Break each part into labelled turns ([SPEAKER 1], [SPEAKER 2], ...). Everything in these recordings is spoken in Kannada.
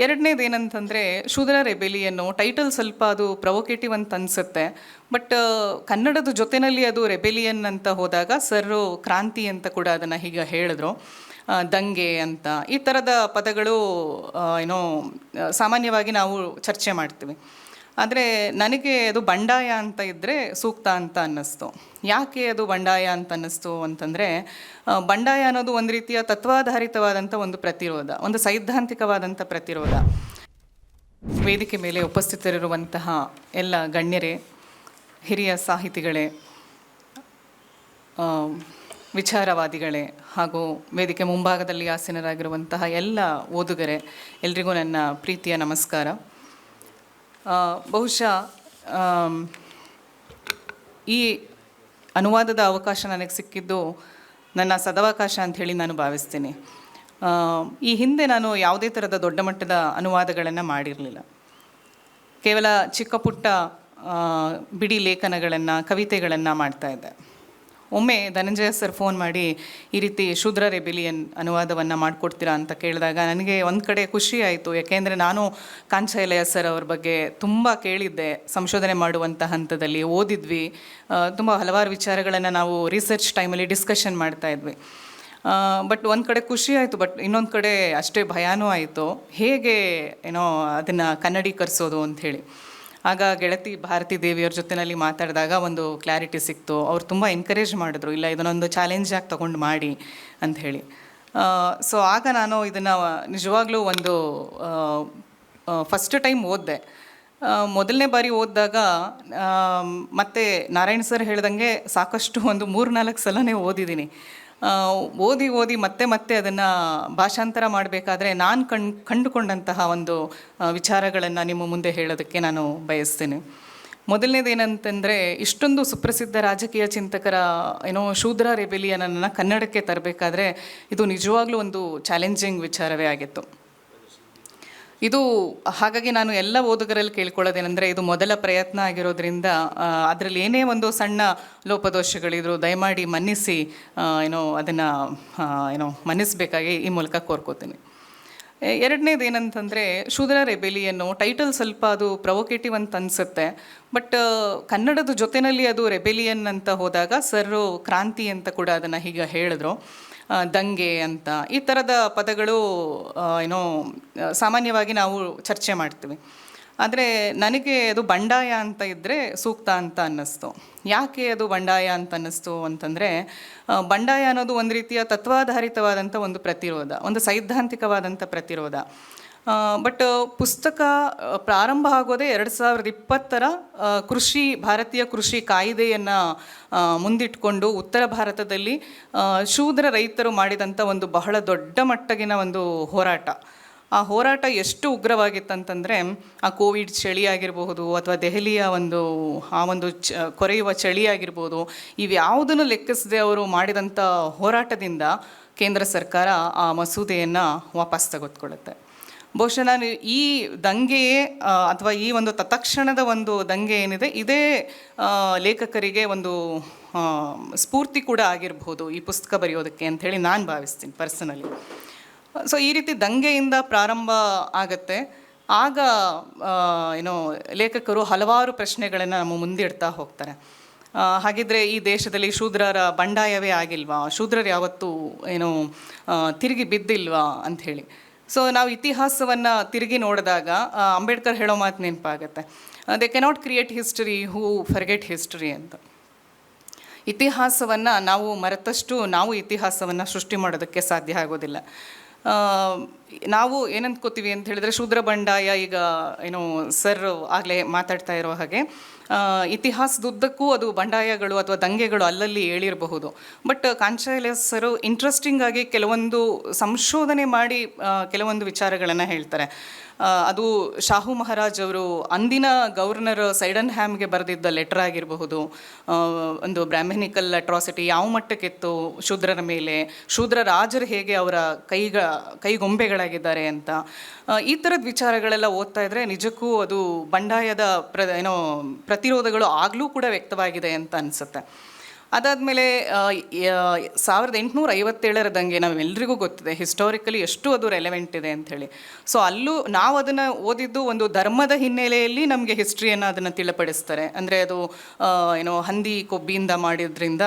[SPEAKER 1] ಎರಡನೇದು ಏನಂತಂದರೆ ಶೂದ್ರ ರೆಬೆಲಿಯನ್ನು ಟೈಟಲ್ ಸ್ವಲ್ಪ ಅದು ಪ್ರೊವೊಕೇಟಿವ್ ಅಂತ ಅನಿಸುತ್ತೆ. ಬಟ್ ಕನ್ನಡದ ಜೊತೆಯಲ್ಲಿ ಅದು ರೆಬೆಲಿಯನ್ ಅಂತ ಹೋದಾಗ ಸರ್ರು ಕ್ರಾಂತಿ ಅಂತ ಕೂಡ ಅದನ್ನು ಹೀಗೆ ಹೇಳಿದ್ರು. ದಂಗೆ ಅಂತ ಈ ಥರದ ಪದಗಳು ಏನೋ ಸಾಮಾನ್ಯವಾಗಿ ನಾವು ಚರ್ಚೆ ಮಾಡ್ತೀವಿ. ಆದರೆ ನನಗೆ ಅದು ಬಂಡಾಯ ಅಂತ ಇದ್ದರೆ ಸೂಕ್ತ ಅಂತ ಅನ್ನಿಸ್ತು. ಯಾಕೆ ಅದು ಬಂಡಾಯ ಅಂತ ಅನ್ನಿಸ್ತು ಅಂತಂದರೆ, ಬಂಡಾಯ ಅನ್ನೋದು ಒಂದು ರೀತಿಯ ತತ್ವಾಧಾರಿತವಾದಂಥ ಒಂದು ಪ್ರತಿರೋಧ, ಒಂದು ಸೈದ್ಧಾಂತಿಕವಾದಂಥ ಪ್ರತಿರೋಧ. ವೇದಿಕೆ ಮೇಲೆ ಉಪಸ್ಥಿತರಿರುವಂತಹ ಎಲ್ಲ ಗಣ್ಯರೇ, ಹಿರಿಯ ಸಾಹಿತಿಗಳೇ, ವಿಚಾರವಾದಿಗಳೇ ಹಾಗೂ ವೇದಿಕೆ ಮುಂಭಾಗದಲ್ಲಿ ಆಸೀನರಾಗಿರುವಂತಹ ಎಲ್ಲ ಓದುಗರೇ, ಎಲ್ರಿಗೂ ನನ್ನ ಪ್ರೀತಿಯ ನಮಸ್ಕಾರ. ಬಹುಶಃ ಈ ಅನುವಾದದ ಅವಕಾಶ ನನಗೆ ಸಿಕ್ಕಿದ್ದು ನನ್ನ ಸದವಕಾಶ ಅಂಥೇಳಿ ನಾನು ಭಾವಿಸ್ತೀನಿ. ಈ ಹಿಂದೆ ನಾನು ಯಾವುದೇ ಥರದ ದೊಡ್ಡ ಮಟ್ಟದ ಅನುವಾದಗಳನ್ನು ಮಾಡಿರಲಿಲ್ಲ. ಕೇವಲ ಚಿಕ್ಕ ಪುಟ್ಟ ಬಿಡಿ ಲೇಖನಗಳನ್ನು, ಕವಿತೆಗಳನ್ನು ಮಾಡ್ತಾಯಿದ್ದೆ. ಒಮ್ಮೆ ಧನಂಜಯ ಸರ್ ಫೋನ್ ಮಾಡಿ ಈ ರೀತಿ ಶೂದ್ರ ರೆಬೆಲಿಯನ್ ಅನುವಾದವನ್ನು ಮಾಡಿಕೊಡ್ತೀರಾ ಅಂತ ಕೇಳಿದಾಗ ನನಗೆ ಒಂದು ಕಡೆ ಖುಷಿ ಆಯಿತು. ಯಾಕೆಂದರೆ ನಾನು ಕಾಂಚೈಲಯ್ಯ ಸರ್ ಅವ್ರ ಬಗ್ಗೆ ತುಂಬ ಕೇಳಿದ್ದೆ. ಸಂಶೋಧನೆ ಮಾಡುವಂಥ ಹಂತದಲ್ಲಿ ಓದಿದ್ವಿ, ತುಂಬ ಹಲವಾರು ವಿಚಾರಗಳನ್ನು ನಾವು ರಿಸರ್ಚ್ ಟೈಮಲ್ಲಿ ಡಿಸ್ಕಷನ್ ಮಾಡ್ತಾಯಿದ್ವಿ. ಬಟ್ ಒಂದು ಕಡೆ ಖುಷಿ ಆಯಿತು, ಬಟ್ ಇನ್ನೊಂದು ಕಡೆ ಅಷ್ಟೇ ಭಯನೂ ಆಯಿತು. ಹೇಗೆ ಅದನ್ನು ಕನ್ನಡೀಕರಿಸೋದು ಅಂಥೇಳಿ. ಆಗ ಗೆಳತಿ ಭಾರತಿ ದೇವಿಯವ್ರ ಜೊತೆಯಲ್ಲಿ ಮಾತಾಡಿದಾಗ ಒಂದು ಕ್ಲಾರಿಟಿ ಸಿಕ್ತು. ಅವ್ರು ತುಂಬ ಎನ್ಕರೇಜ್ ಮಾಡಿದ್ರು, ಇಲ್ಲ ಇದನ್ನೊಂದು ಚಾಲೆಂಜಾಗಿ ತೊಗೊಂಡು ಮಾಡಿ ಅಂಥೇಳಿ. ಸೊ ಆಗ ನಾನು ಇದನ್ನು ನಿಜವಾಗ್ಲೂ ಒಂದು ಫಸ್ಟ್ ಟೈಮ್ ಓದಿದೆ. ಮೊದಲನೇ ಬಾರಿ ಓದಿದಾಗ ಮತ್ತೆ ನಾರಾಯಣ್ ಸರ್ ಹೇಳ್ದಂಗೆ ಸಾಕಷ್ಟು ಒಂದು 3-4 ಸಲನೇ ಓದಿದ್ದೀನಿ. ಓದಿ ಮತ್ತೆ ಅದನ್ನು ಭಾಷಾಂತರ ಮಾಡಬೇಕಾದ್ರೆ ನಾನು ಕಂಡುಕೊಂಡಂತಹ ಒಂದು ವಿಚಾರಗಳನ್ನು ನಿಮ್ಮ ಮುಂದೆ ಹೇಳೋದಕ್ಕೆ ನಾನು ಬಯಸ್ತೇನೆ. ಮೊದಲನೇದು ಏನಂತಂದರೆ, ಇಷ್ಟೊಂದು ಸುಪ್ರಸಿದ್ಧ ರಾಜಕೀಯ ಚಿಂತಕರ ಶೂದ್ರ ರೆಬೆಲಿಯನನ್ನು ಕನ್ನಡಕ್ಕೆ ತರಬೇಕಾದ್ರೆ ಇದು ನಿಜವಾಗ್ಲೂ ಒಂದು ಚಾಲೆಂಜಿಂಗ್ ವಿಚಾರವೇ ಆಗಿತ್ತು. ಇದು ಹಾಗಾಗಿ ನಾನು ಎಲ್ಲ ಓದುಗರಲ್ಲಿ ಕೇಳ್ಕೊಳ್ಳೋದೇನೆಂದರೆ, ಇದು ಮೊದಲ ಪ್ರಯತ್ನ ಆಗಿರೋದ್ರಿಂದ ಅದರಲ್ಲಿ ಏನೇ ಒಂದು ಸಣ್ಣ ಲೋಪದೋಷಗಳಿದ್ರು ದಯಮಾಡಿ ಮನ್ನಿಸಿ ಅದನ್ನು ಮನ್ನಿಸಬೇಕಾಗಿ ಈ ಮೂಲಕ ಕೋರ್ಕೋತೀನಿ. ಎರಡನೇದು ಏನಂತಂದರೆ, ಶೂದ್ರ ರೆಬೆಲಿಯನ್ನು ಟೈಟಲ್ ಸ್ವಲ್ಪ ಅದು ಪ್ರೊವೊಕೇಟಿವ್ ಅಂತ ಅನಿಸುತ್ತೆ. ಬಟ್ ಕನ್ನಡದ ಜೊತೆಯಲ್ಲಿ ಅದು ರೆಬೆಲಿಯನ್ ಅಂತ ಹೋದಾಗ ಸರ್ರು ಕ್ರಾಂತಿ ಅಂತ ಕೂಡ ಅದನ್ನು ಹೀಗೆ ಹೇಳಿದ್ರು. ದಂಗೆ ಅಂತ ಈ ಥರದ ಪದಗಳು ಸಾಮಾನ್ಯವಾಗಿ ನಾವು ಚರ್ಚೆ ಮಾಡ್ತೀವಿ. ಆದರೆ ನನಗೆ ಅದು ಬಂಡಾಯ ಅಂತ ಇದ್ದರೆ ಸೂಕ್ತ ಅಂತ ಅನ್ನಿಸ್ತು. ಯಾಕೆ ಅದು ಬಂಡಾಯ ಅಂತ ಅನ್ನಿಸ್ತು ಅಂತಂದರೆ, ಬಂಡಾಯ ಅನ್ನೋದು ಒಂದು ರೀತಿಯ ತತ್ವಾಧಾರಿತವಾದಂಥ ಒಂದು ಪ್ರತಿರೋಧ, ಒಂದು ಸೈದ್ಧಾಂತಿಕವಾದಂಥ ಪ್ರತಿರೋಧ. ಬಟ್ ಪುಸ್ತಕ ಪ್ರಾರಂಭ ಆಗೋದೇ 2020 ಭಾರತೀಯ ಕೃಷಿ ಕಾಯ್ದೆಯನ್ನು ಮುಂದಿಟ್ಕೊಂಡು ಉತ್ತರ ಭಾರತದಲ್ಲಿ ಶೂದ್ರ ರೈತರು ಮಾಡಿದಂಥ ಒಂದು ಬಹಳ ದೊಡ್ಡ ಮಟ್ಟಗಿನ ಒಂದು ಹೋರಾಟ. ಆ ಹೋರಾಟ ಎಷ್ಟು ಉಗ್ರವಾಗಿತ್ತಂತಂದರೆ, ಆ ಕೋವಿಡ್ ಚಳಿ ಆಗಿರಬಹುದು ಅಥವಾ ದೆಹಲಿಯ ಒಂದು ಕೊರೆಯುವ ಚಳಿ ಆಗಿರ್ಬೋದು, ಇವ್ಯಾವುದನ್ನು ಲೆಕ್ಕಿಸದೆ ಅವರು ಮಾಡಿದಂಥ ಹೋರಾಟದಿಂದ ಕೇಂದ್ರ ಸರ್ಕಾರ ಆ ಮಸೂದೆಯನ್ನು ವಾಪಸ್ ತೆಗೆದುಕೊಳ್ಳುತ್ತೆ. ಬಹುಶಃ ನಾನು ಈ ದಂಗೆಯೇ ಅಥವಾ ಈ ಒಂದು ತತ್ಕ್ಷಣದ ಒಂದು ದಂಗೆ ಏನಿದೆ, ಇದೇ ಲೇಖಕರಿಗೆ ಒಂದು ಸ್ಫೂರ್ತಿ ಕೂಡ ಆಗಿರ್ಬೋದು ಈ ಪುಸ್ತಕ ಬರೆಯೋದಕ್ಕೆ ಅಂಥೇಳಿ ನಾನು ಭಾವಿಸ್ತೀನಿ ಪರ್ಸನಲಿ. ಸೊ ಈ ರೀತಿ ದಂಗೆಯಿಂದ ಪ್ರಾರಂಭ ಆಗುತ್ತೆ. ಆಗ ಲೇಖಕರು ಹಲವಾರು ಪ್ರಶ್ನೆಗಳನ್ನು ನಮ್ಮ ಮುಂದಿಡ್ತಾ ಹೋಗ್ತಾರೆ. ಹಾಗಿದ್ರೆ ಈ ದೇಶದಲ್ಲಿ ಶೂದ್ರರ ಬಂಡಾಯವೇ ಆಗಿಲ್ವಾ, ಶೂದ್ರರು ಯಾವತ್ತೂ ತಿರುಗಿ ಬಿದ್ದಿಲ್ವಾ ಅಂಥೇಳಿ. ಸೊ ನಾವು ಇತಿಹಾಸವನ್ನು ತಿರುಗಿ ನೋಡಿದಾಗ ಅಂಬೇಡ್ಕರ್ ಹೇಳೋ ಮಾತು ನೆನಪಾಗುತ್ತೆ, they cannot create history who forget history ಅಂತ. ಇತಿಹಾಸವನ್ನು ನಾವು ಮರೆತಷ್ಟು ನಾವು ಇತಿಹಾಸವನ್ನು ಸೃಷ್ಟಿ ಮಾಡೋದಕ್ಕೆ ಸಾಧ್ಯ ಆಗೋದಿಲ್ಲ. ನಾವು ಏನಂದ್ಕೋತೀವಿ ಅಂತ ಹೇಳಿದ್ರೆ, ಶೂದ್ರ ಬಂಡಾಯ ಈಗ ಸರ್ ಆಗಲೇ ಮಾತಾಡ್ತಾ ಇರೋ ಹಾಗೆ ಇತಿಹಾಸದುದ್ದಕ್ಕೂ ಅದು ಬಂಡಾಯಗಳು ಅಥವಾ ದಂಗೆಗಳು ಅಲ್ಲಲ್ಲಿ ಹೇಳಿರಬಹುದು. ಬಟ್ ಕಾಂಚೈಲಯ್ಯ ಸರು ಇಂಟ್ರೆಸ್ಟಿಂಗ್ ಆಗಿ ಕೆಲವೊಂದು ಸಂಶೋಧನೆ ಮಾಡಿ ಕೆಲವೊಂದು ವಿಚಾರಗಳನ್ನು ಹೇಳ್ತಾರೆ. ಅದು ಶಾಹು ಮಹಾರಾಜ್ ಅವರು ಅಂದಿನ ಗವರ್ನರ್ ಸೈಡನ್ ಹ್ಯಾಮ್ಗೆ ಬರೆದಿದ್ದ ಲೆಟರ್ ಆಗಿರಬಹುದು. ಒಂದು ಬ್ರಾಹ್ಮಣಿಕಲ್ ಅಟ್ರಾಸಿಟಿ ಯಾವ ಮಟ್ಟಕ್ಕಿತ್ತು ಶೂದ್ರರ ಮೇಲೆ, ಶೂದ್ರ ರಾಜರು ಹೇಗೆ ಅವರ ಕೈಗೊಂಬೆಗಳಾಗಿದ್ದಾರೆ ಅಂತ, ಈ ಥರದ ವಿಚಾರಗಳೆಲ್ಲ ಓದ್ತಾ ಇದ್ದರೆ ನಿಜಕ್ಕೂ ಅದು ಬಂಡಾಯದ ಪ್ರತಿರೋಧಗಳು ಆಗಲೂ ಕೂಡ ವ್ಯಕ್ತವಾಗಿದೆ ಅಂತ ಅನಿಸುತ್ತೆ. ಅದಾದಮೇಲೆ 1857 ದಂಗೆ ನಾವೆಲ್ಲರಿಗೂ ಗೊತ್ತಿದೆ ಹಿಸ್ಟಾರಿಕಲಿ ಎಷ್ಟು ಅದು ರೆಲೆವೆಂಟ್ ಇದೆ ಅಂಥೇಳಿ. ಸೊ ಅಲ್ಲೂ ನಾವು ಅದನ್ನು ಓದಿದ್ದು ಒಂದು ಧರ್ಮದ ಹಿನ್ನೆಲೆಯಲ್ಲಿ ನಮಗೆ ಹಿಸ್ಟ್ರಿಯನ್ನು ಅದನ್ನು ತಿಳಿಪಡಿಸ್ತಾರೆ. ಅಂದರೆ ಅದು ಏನೋ ಹಂದಿ ಕೊಬ್ಬಿಯಿಂದ ಮಾಡಿದ್ರಿಂದ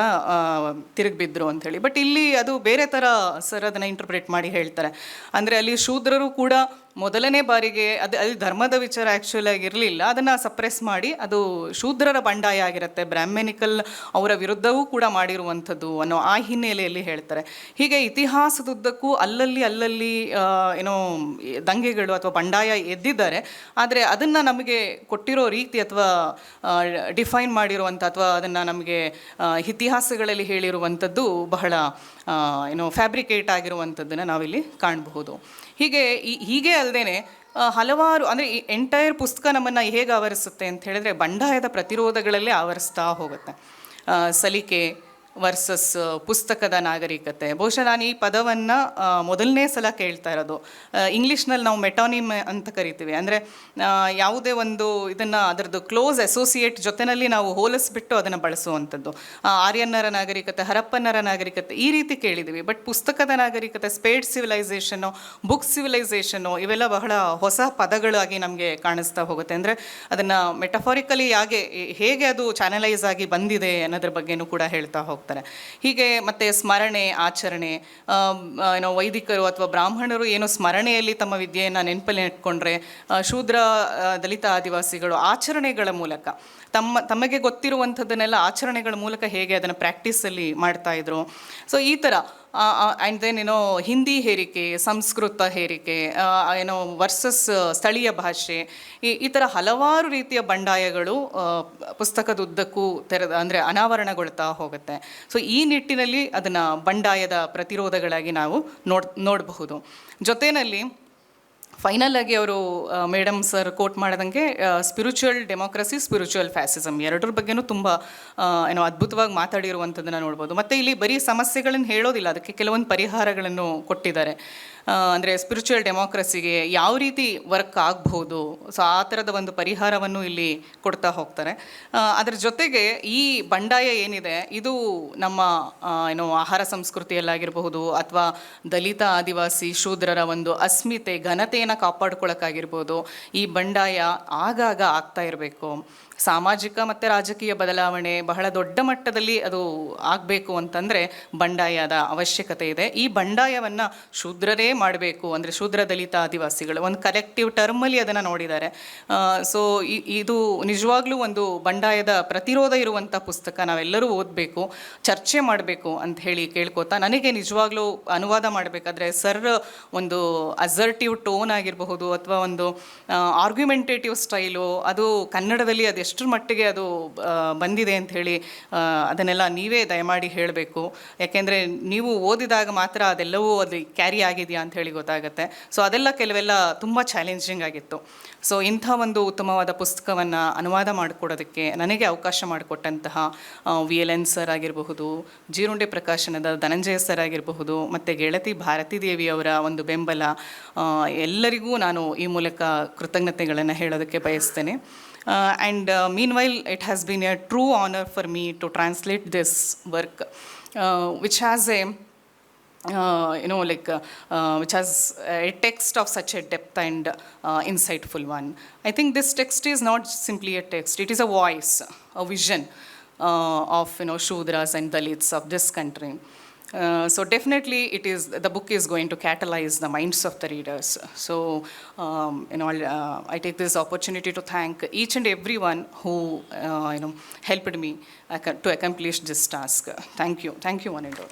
[SPEAKER 1] ತಿರುಗಿಬಿದ್ರು ಅಂಥೇಳಿ. ಬಟ್ ಇಲ್ಲಿ ಅದು ಬೇರೆ ಥರ ಸರ್ ಅದನ್ನು ಇಂಟರ್ಪ್ರೇಟ್ ಮಾಡಿ ಹೇಳ್ತಾರೆ. ಅಂದರೆ ಅಲ್ಲಿ ಶೂದ್ರರು ಕೂಡ ಮೊದಲನೇ ಬಾರಿಗೆ ಅಲ್ಲಿ ಧರ್ಮದ ವಿಚಾರ ಆ್ಯಕ್ಚುಲ್ ಆಗಿರಲಿಲ್ಲ, ಅದನ್ನು ಸಪ್ರೆಸ್ ಮಾಡಿ ಅದು ಶೂದ್ರರ ಬಂಡಾಯ ಆಗಿರುತ್ತೆ, ಬ್ರಾಹ್ಮಣಿಕಲ್ ಅವರ ವಿರುದ್ಧವೂ ಕೂಡ ಮಾಡಿರುವಂಥದ್ದು ಅನ್ನೋ ಆ ಹಿನ್ನೆಲೆಯಲ್ಲಿ ಹೇಳ್ತಾರೆ. ಹೀಗೆ ಇತಿಹಾಸದುದ್ದಕ್ಕೂ ಅಲ್ಲಲ್ಲಿ ಏನೋ ದಂಗೆಗಳು ಅಥವಾ ಬಂಡಾಯ ಎದ್ದಿದ್ದಾರೆ. ಆದರೆ ಅದನ್ನು ನಮಗೆ ಕೊಟ್ಟಿರೋ ರೀತಿ ಅಥವಾ ಡಿಫೈನ್ ಮಾಡಿರುವಂಥ ಅಥವಾ ಅದನ್ನು ನಮಗೆ ಇತಿಹಾಸಗಳಲ್ಲಿ ಹೇಳಿರುವಂಥದ್ದು ಬಹಳ ಏನೋ ಫ್ಯಾಬ್ರಿಕೇಟ್ ಆಗಿರುವಂಥದ್ದನ್ನು ನಾವಿಲ್ಲಿ ಕಾಣಬಹುದು. ಹೀಗೆ ಅಲ್ಲದೆ ಹಲವಾರು ಅಂದರೆ ಈ ಎಂಟೈರ್ ಪುಸ್ತಕ ನಮ್ಮನ್ನು ಹೇಗೆ ಆವರಿಸುತ್ತೆ ಅಂತ ಹೇಳಿದ್ರೆ ಬಂಡಾಯದ ಪ್ರತಿರೋಧಗಳಲ್ಲೇ ಆವರಿಸ್ತಾ ಹೋಗುತ್ತೆ. ಸಲಿಕೆ ವರ್ಸಸ್ ಪುಸ್ತಕದ ನಾಗರಿಕತೆ. ಬಹುಶಃ ನಾನು ಈ ಪದವನ್ನು ಮೊದಲನೇ ಸಲ ಕೇಳ್ತಾ ಇರೋದು. ಇಂಗ್ಲೀಷ್ನಲ್ಲಿ ನಾವು ಮೆಟಾನಿಮ್ ಅಂತ ಕರಿತೀವಿ. ಅಂದರೆ ಯಾವುದೇ ಒಂದು ಇದನ್ನು ಅದರದ್ದು ಕ್ಲೋಸ್ ಅಸೋಸಿಯೇಟ್ ಜೊತೆಯಲ್ಲಿ ನಾವು ಹೋಲಿಸ್ಬಿಟ್ಟು ಅದನ್ನು ಬಳಸುವಂಥದ್ದು. ಆರ್ಯನ್ನರ ನಾಗರಿಕತೆ, ಹರಪ್ಪನ್ನರ ನಾಗರಿಕತೆ ಈ ರೀತಿ ಕೇಳಿದ್ದೀವಿ. ಬಟ್ ಪುಸ್ತಕದ ನಾಗರಿಕತೆ, ಸ್ಪೇಡ್ ಸಿವಿಲೈಸೇಷನ್ನು, ಬುಕ್ ಸಿವಿಲೈಸೇಷನ್ನು ಇವೆಲ್ಲ ಬಹಳ ಹೊಸ ಪದಗಳಾಗಿ ನಮಗೆ ಕಾಣಿಸ್ತಾ ಹೋಗುತ್ತೆ. ಅಂದರೆ ಅದನ್ನು ಮೆಟಫಾರಿಕಲಿ ಹೇಗೆ ಅದು ಚಾನಲೈಸ್ ಆಗಿ ಬಂದಿದೆ ಅನ್ನೋದ್ರ ಬಗ್ಗೆನೂ ಕೂಡ ಹೇಳ್ತಾ ಹೋಗ್ತಾರೆ. ಹೀಗೆ ಮತ್ತೆ ಸ್ಮರಣೆ, ಆಚರಣೆ, ಏನೋ ವೈದಿಕರು ಅಥವಾ ಬ್ರಾಹ್ಮಣರು ಏನು ಸ್ಮರಣೆಯಲ್ಲಿ ತಮ್ಮ ವಿದ್ಯೆಯನ್ನು ನೆನಪಲ್ಲಿ ಇಟ್ಕೊಂಡ್ರೆ, ಶೂದ್ರ ದಲಿತ ಆದಿವಾಸಿಗಳು ಆಚರಣೆಗಳ ಮೂಲಕ ತಮಗೆ ಗೊತ್ತಿರುವಂಥದ್ದನ್ನೆಲ್ಲ ಆಚರಣೆಗಳ ಮೂಲಕ ಹೇಗೆ ಅದನ್ನು ಪ್ರಾಕ್ಟೀಸಲ್ಲಿ ಮಾಡ್ತಾಯಿದ್ರು. ಸೊ ಈ ಥರ ಆ್ಯಂಡ್ ದೆನ್ ಏನೋ ಹಿಂದಿ ಹೇರಿಕೆ, ಸಂಸ್ಕೃತ ಹೇರಿಕೆ, ಏನೋ ವರ್ಸಸ್ ಸ್ಥಳೀಯ ಭಾಷೆ, ಈ ಥರ ಹಲವಾರು ರೀತಿಯ ಬಂಡಾಯಗಳು ಪುಸ್ತಕದುದ್ದಕ್ಕೂ ಅಂದರೆ ಅನಾವರಣಗೊಳ್ತಾ ಹೋಗುತ್ತೆ. ಸೊ ಈ ನಿಟ್ಟಿನಲ್ಲಿ ಅದನ್ನು ಬಂಡಾಯದ ಪ್ರತಿರೋಧಗಳಾಗಿ ನಾವು ನೋಡಬಹುದು. ಜೊತೆಯಲ್ಲಿ ಫೈನಲ್ ಆಗಿ ಅವರು ಮೇಡಮ್ ಸರ್ ಕೋಟ್ ಮಾಡಿದಂಗೆ ಸ್ಪಿರಿಚುವಲ್ ಡೆಮೋಕ್ರಸಿ, ಸ್ಪಿರಿಚುವಲ್ ಫ್ಯಾಸಿಸಮ್ ಎರಡರ ಬಗ್ಗೆನೂ ತುಂಬ ಏನೋ ಅದ್ಭುತವಾಗಿ ಮಾತಾಡಿರುವಂಥದ್ದನ್ನು ನೋಡ್ಬೋದು. ಮತ್ತು ಇಲ್ಲಿ ಬರೀ ಸಮಸ್ಯೆಗಳನ್ನು ಹೇಳೋದಿಲ್ಲ, ಅದಕ್ಕೆ ಕೆಲವೊಂದು ಪರಿಹಾರಗಳನ್ನು ಕೊಟ್ಟಿದ್ದಾರೆ. ಅಂದರೆ ಸ್ಪಿರಿಚುವಲ್ ಡೆಮೋಕ್ರಸಿಗೆ ಯಾವ ರೀತಿ ವರ್ಕ್ ಆಗ್ಬೋದು, ಸೊ ಆ ಥರದ ಒಂದು ಪರಿಹಾರವನ್ನು ಇಲ್ಲಿ ಕೊಡ್ತಾ ಹೋಗ್ತಾರೆ. ಅದರ ಜೊತೆಗೆ ಈ ಬಂಡಾಯ ಏನಿದೆ ಇದು ನಮ್ಮ ಏನೋ ಆಹಾರ ಸಂಸ್ಕೃತಿಯಲ್ಲಾಗಿರಬಹುದು ಅಥವಾ ದಲಿತ ಆದಿವಾಸಿ ಶೂದ್ರರ ಒಂದು ಅಸ್ಮಿತೆ, ಘನತೆಯನ್ನು ಕಾಪಾಡ್ಕೊಳ್ಳೋಕ್ಕಾಗಿರ್ಬೋದು, ಈ ಬಂಡಾಯ ಆಗಾಗ ಆಗ್ತಾ ಇರಬೇಕು. ಸಾಮಾಜಿಕ ಮತ್ತು ರಾಜಕೀಯ ಬದಲಾವಣೆ ಬಹಳ ದೊಡ್ಡ ಮಟ್ಟದಲ್ಲಿ ಅದು ಆಗಬೇಕು ಅಂತಂದರೆ ಬಂಡಾಯದ ಅವಶ್ಯಕತೆ ಇದೆ. ಈ ಬಂಡಾಯವನ್ನು ಶೂದ್ರರೇ ಮಾಡಬೇಕು, ಅಂದರೆ ಶೂದ್ರ ದಲಿತ ಆದಿವಾಸಿಗಳು ಒಂದು ಕಲೆಕ್ಟಿವ್ ಟರ್ಮಲ್ಲಿ ಅದನ್ನು ನೋಡಿದ್ದಾರೆ. ಸೊ ಇದು ನಿಜವಾಗ್ಲೂ ಒಂದು ಬಂಡಾಯದ ಪ್ರತಿರೋಧ ಇರುವಂಥ ಪುಸ್ತಕ, ನಾವೆಲ್ಲರೂ ಓದಬೇಕು, ಚರ್ಚೆ ಮಾಡಬೇಕು ಅಂತ ಹೇಳಿ ಕೇಳ್ಕೊತಾ, ನನಗೆ ನಿಜವಾಗ್ಲೂ ಅನುವಾದ ಮಾಡಬೇಕಾದ್ರೆ ಸರ್ ಒಂದು ಅಸರ್ಟಿವ್ ಟೋನ್ ಆಗಿರಬಹುದು ಅಥವಾ ಒಂದು ಆರ್ಗ್ಯುಮೆಂಟೇಟಿವ್ ಸ್ಟೈಲು ಅದು ಕನ್ನಡದಲ್ಲಿ ಅದೆಷ್ಟು ಮಟ್ಟಿಗೆ ಅದು ಬಂದಿದೆ ಅಂಥೇಳಿ ಅದನ್ನೆಲ್ಲ ನೀವೇ ದಯಮಾಡಿ ಹೇಳಬೇಕು. ಯಾಕೆಂದರೆ ನೀವು ಓದಿದಾಗ ಮಾತ್ರ ಅದೆಲ್ಲವೂ ಅದು ಕ್ಯಾರಿ ಆಗಿದೆಯಾ ಅಂತ ಹೇಳಿ ಗೊತ್ತಾಗುತ್ತೆ. ಸೊ ಅದೆಲ್ಲ ಕೆಲವೆಲ್ಲ ತುಂಬ ಚಾಲೆಂಜಿಂಗ್ ಆಗಿತ್ತು. ಸೊ ಇಂಥ ಒಂದು ಉತ್ತಮವಾದ ಪುಸ್ತಕವನ್ನು ಅನುವಾದ ಮಾಡಿಕೊಡೋದಕ್ಕೆ ನನಗೆ ಅವಕಾಶ ಮಾಡಿಕೊಟ್ಟಂತಹ VLN ಸರ್ ಆಗಿರಬಹುದು, ಜೀರುಂಡೆ ಪ್ರಕಾಶನದ ಧನಂಜಯ ಸರ್ ಆಗಿರಬಹುದು, ಮತ್ತು ಗೆಳತಿ ಭಾರತೀ ದೇವಿಯವರ ಒಂದು ಬೆಂಬಲ, ಎಲ್ಲರಿಗೂ ನಾನು ಈ ಮೂಲಕ ಕೃತಜ್ಞತೆಗಳನ್ನು ಹೇಳೋದಕ್ಕೆ ಬಯಸ್ತೇನೆ. And meanwhile, it has been a true honor for me to translate this work, which has a which has a text of such a depth and insightful one. I think this text is not simply a text; it is a voice, a vision of Shudras and Dalits of this country. So definitely the book is going to catalyze the minds of the readers. So I take this opportunity to thank each and everyone who helped me to accomplish this task. Thank you one and all.